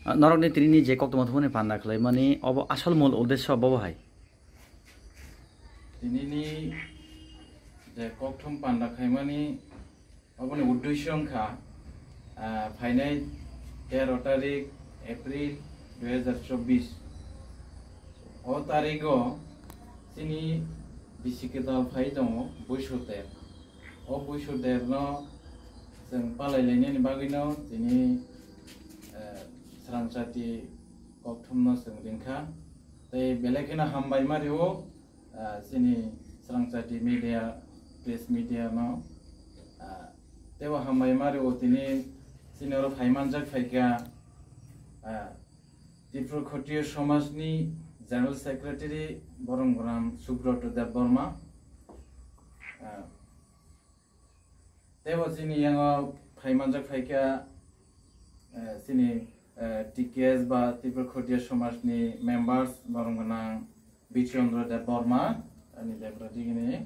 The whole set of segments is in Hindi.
नरकनि त्रिनि जे कक्टमथमनि पान्दा खलै माने अब आसल मूल उद्देश्य बबहाय दिनैनि जे कक्टम पान्दा खायमानि अबनि उद्देश्य अंखा फाइनाय 13 तारिख एप्रिल 2024 ओ तारिखो सिनि बिसिकेदाल फाइ दङ बैसोतेर ओ बैसोतेर न जों पालायलायनायनि बागैनो दिनै स्रांसाति कक्टम न जों दिनखा तै बेलेखिना हामबाय मारियो सिनि स्रांसाति मीडिया प्रेस मीडिया न तेवा हामबाय मारियो दिनै सिनियर फाइमानजाक फाइका त्रिपुरा क्षत्रिय समाजनि जनरल सेक्रेटारि बरमग्राम सुब्रत देबबर्मा तेवा सिनि यांगो फाइमानजाक फाइका सिनि टीकेएस बा त्रिपुरा क्षत्रिय समाजनि मेम्बार्स बरमग्राम बिचन्द्र देबबर्मा अनि देबरा दिगिनि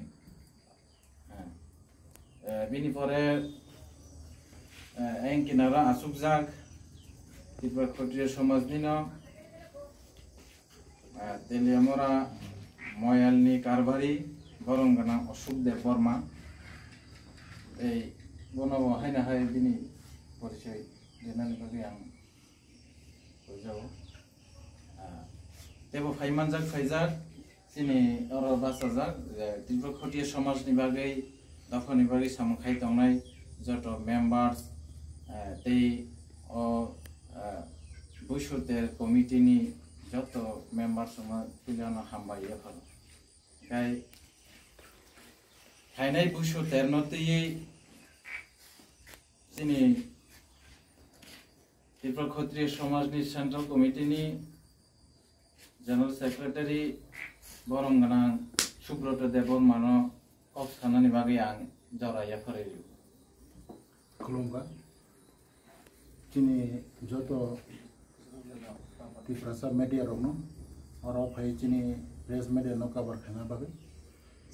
बिनि परे एंकिनारा आसुकजाक त्रिपुरा क्षत्रिय समाजनि न तेलियामरा मयालनि कारबारी बरमग्राम अशोक देबबर्मा ए बनाव हायना हाय बिनि परिचय देनानै बागै आं बुजाव तेबो फाइमानजाक फाइजाक सिनि अर बासाजाक त्रिपुरा क्षत्रिय समाजनि बागै दफानि बागै सामखाय दंनाय जत मेम्बार्स ते ओ बैसोतेर कमिटिनि जत मेम्बार्स मा पिलाना हामबाय फल गाय फाइनाय बैसोतेर नतयै सिनि त्रिपुरा क्षत्रिय समाजनि central कमिटिनि general secretary बरमग्राम Subrat देबबर्मानो Cox's खानानि बागै आं जराया फरायो खुलुमबाय चिनि जत त्रिपुरा मीडिया रनो और फाइ चिनि प्रेस मीडिया नो कवर खाना बागै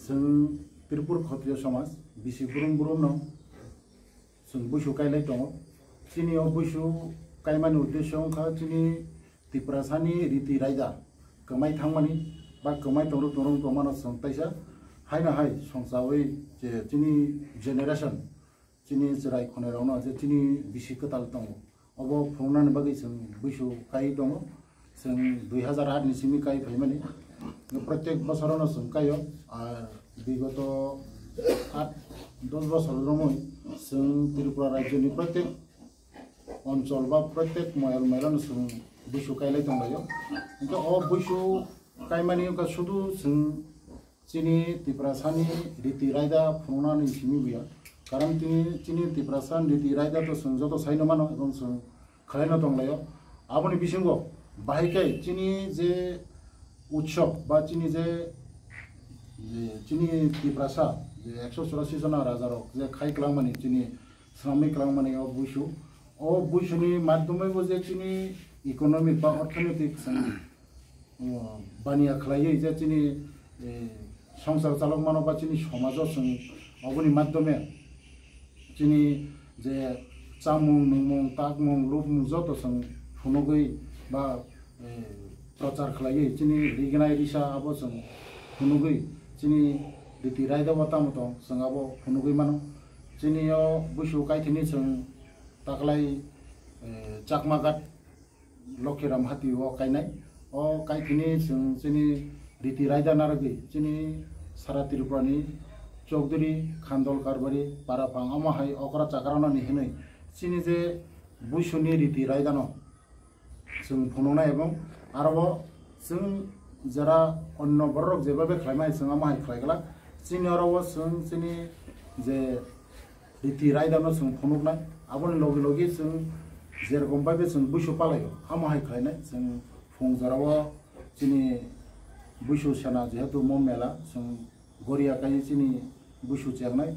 जों त्रिपुरा क्षत्रिय समाज बिसि बुरुम बुरुम न जों बैसो कायलाय दङ चिनि बैसो कायमानि उद्देश्य खा चिनि त्रिपुरा सानि रीति रायदा कमाय थांमानि बा कमाय तंरु तंरु तमानो संताइसा हायना हाय संसावै जे चिनि जेनेरेशन चिनि जराय खनेरावनो जे चिनि बिसि कताल दङ अब फंनानि बागै जों बैसो काय दङ जों 2008 नि सिमि काय फायमानि प्रत्येक बছरनो जों कायो आर विगत 8-10 बছर रमै जों त्रिपुरा राज्यनि प्रत्येक अंचल बा प्रत्येक मयल मेलन जों बैसो कायलाय दंलायो ओंखाय अ बैसो कायमानि शुधु जों चिनि त्रिपुरा सानि रीति रायदा फंनानि सिमि बिया कारण चिनि त्रिपुरा सान रीति रायदा तो जों जत सायनो मानो एवं जों खालायनो दंलायो आबनि बिसिंगो बाहायखाय चिनि जे उत्सव बा चिनि जे चिनि त्रिपुरा सा जे 184 जना राजारक जे खायख्लांमानि चिनि श्रमिकख्लांमानि अ बैसोनि माध्यमैबो जे चिनि इकोनॉमिक बा अर्थनैतिक बानिया खालायो जे चिनि संसार चालक मानो बा चिनि समाज जों अबनि माध्यमे चिनि जे चामुं नुमुं ताकमुं लुपमुं जत जों फुनुगै बा प्रचार खालायो चिनि रिगनाय रिसा आबो जों फुनुगै चिनि रीति रायदा बातामतो जों आबो फुनुगै मानो चिनियो बैसो कायथिनि जों ताकलाय चाकमागात लखिराम हातिओ कायनाय अ कायथिनि जों चिनि रीति रायदा नारगै चिनि सारा त्रिपुरानि चौधरी खान्दल कारबारी पाराफां अमाहाय अकरा चाकरानानि हिनै चिनि जे बैसोनि रीति रायदानो जों फुनुनाय एवं आरोबो जों जरा अन्य बरक जेबाबे खालायमाय जों अमाहाय खालायगला चिनि आरोबो जों चिनि जे रीति रायदानो जों फुनुनाय आबनि लगे लगे जों जेरकम बायबे जों बैसो पालायो अमाहाय खालायनाय जों फुंजारावो चिनि बैसो सेना जेहेतु मम मेला जों गरिया काय चिनि बैसो चेंनाय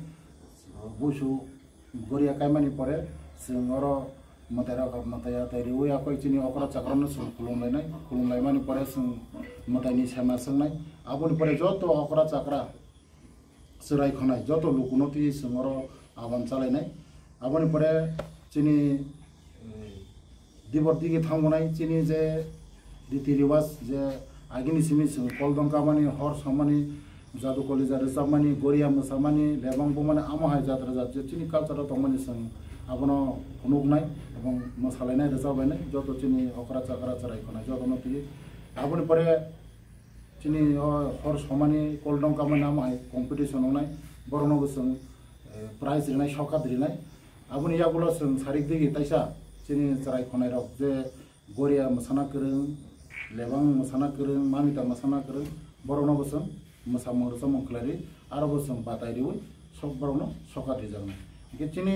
बैसो गरिया कायमानि परे जों अरो मतायरा मताया तायरि उया कय चिनि अकरा चाकरानो जों खुलुमलायमानि परे जों मतायनि सेमा सोंनाय आबनि परे जत अकरा चाकरा सोराय खनाय जत लुकुनति जों अरो आबान चालायनाय आबनि परे चिनि दिबर दिगे थांगनाय चिनि जे रीति रिवाज जे आगिनि सिमि कलदंका माने हर समानि जादु कलेजा रोजाबमानि गरिया मोसामानि लेबां बमानि आमाहाय जाद्रा जात चिनि कालचाराव तंमानि जों आबनो फुनुगनाय एबं मोसालायनाय रोजाबलायनाय जत चिनि अकरा चाकरा चरायखनाय जतनो ति आबनि परे चिनि हर समानि कलदंका माने आमाहाय कम्पिटिशन होनाय बरनबो जों प्राइज रिनाय सकात रिनाय आबनि यागुला जों सारिक दिगि ताइसा चिनि चरायखनाय रक जे गरिया मोसाना गोरों लेबां मोसाना गोरों मामिता मोसाना गोरों बरनबो जों मोसा मोरसा मंखलारि आरोबो जों बादायरिवै सब बरनो सकात रिजानाय चिनि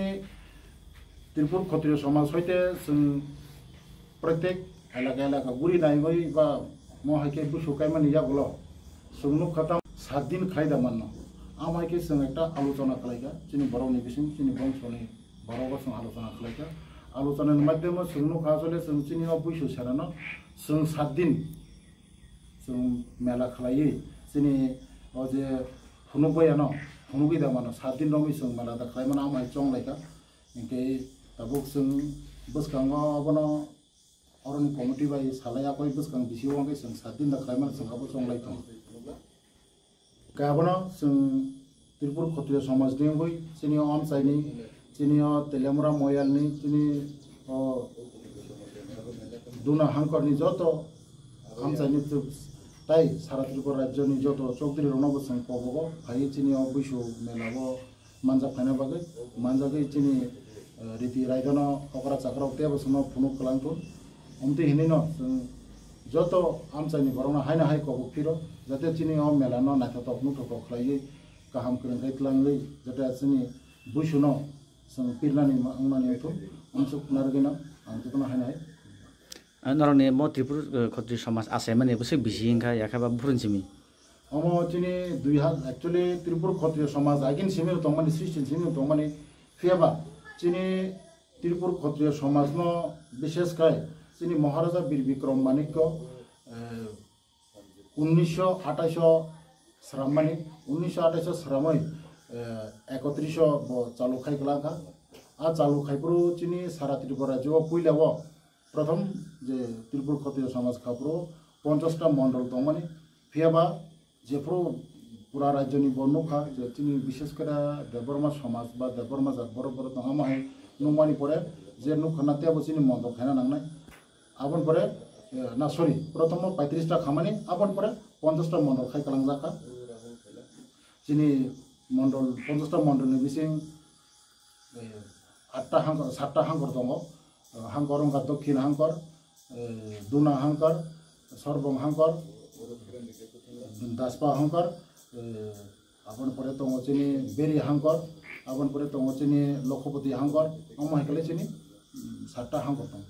त्रिपुर क्षत्रिय समाज हयते जों प्रत्येक एलाका गुरी नायगै बा महायके बुसुकाय माने यागुला सुंनु खतम 7 दिन खायदा माननो आमायके जों एकटा आलोचना खालायगा चिनि बरनि बिसिं चिनि बंशनि बरबो जों आलोचना खालायगा आलोचनानि माध्यमाव सुंनु खासले जों चिनि बुसु सेरानो जों 7 दिन जों मेला खालायै चिनि जे फुनुगैयानो फुनुगैदा मानो 7 दिन रमि जों मेला दा खालायमाना आमाय चंलायगा इनके ताबुक जों बसकांगा अबनो अरनि कमिटि बाय सालाया कोई बसकां बिसिवांगे जों 7 दिन दा खालायमाना जों गाबो चंलायथों गाबनो जों त्रिपुर क्षत्रिय समाज निबै चिनि आमसाइनि चिनि तेलेमुरा मयालनि चिनि दुना हांकरनि जत आमसाइनि ताई सारा त्रिपुरा राज्यनि जत चौधरी रनबो जों पबगो फाइ चिनि बैसु मेलाबो मानजा फायना बागै मानजागै चिनि रीति रायदनो अकरा चाकरा तेबो सम फुनु कलांतो उमति हिनेनो जों जत आमसाइनि बरना हायना हाय कबो फिरो जाते चिनि मेलानो नाथातक नुथक खलायै गाहाम खोरंखाय क्लांलै जाते चिनि बैसुनो जों पिरनानि आंमानि तो अनसुक नारगेनो आं तुकना हायना हाय नरने म त्रिपुर क्षत्रिय समाज आसे माने बसे बिसिंखा याखाबा बुरुनसिमि अमो चिनि 2000 एक्चुअली त्रिपुर क्षत्रिय समाज आगिन सिमि तंमानि सृष्टि सिमि तंमानि फियाबा चिनि त्रिपुर क्षत्रिय समाजनो विशेषकाय चिनि महाराजा वीर विक्रम माणिक्य 1928 श्राममानि 1928 श्रामै 31 चालुखाय गलाखा आ चालुखायप्रो चिनि सारा त्रिपुरा जो पुइलाव प्रथम जे त्रिपुर क्षत्रिय समाज खाप्रो 50टा मण्डल तंमानि फियाबा जेफ्रो पूरा राज्यनि बनुखा जे चिनि विशेष करे देवबर्मा समाज बा देवबर्मा जात बरोबर तंगामाय नुमानि परे जे नुखना तेबो चिनि मण्डल खाना नांनाय आबन परे ना सरी प्रथम 35टा खामानि आबन परे 50टा मण्डल खाय कलांजाखा चिनि मण्डल 50टा मण्डलनि बिसिं 8टा हांकर 7टा हांकर दङ हांकरंगा दक्षिण हांकर दुना हांकर सरबं हांकर दासपा हांकर आबन परे दङ चिनि बेरी हांकर आबन परे दङ चिनि लखपति हांकर अमायकले चिनि 7टा हांकर दङ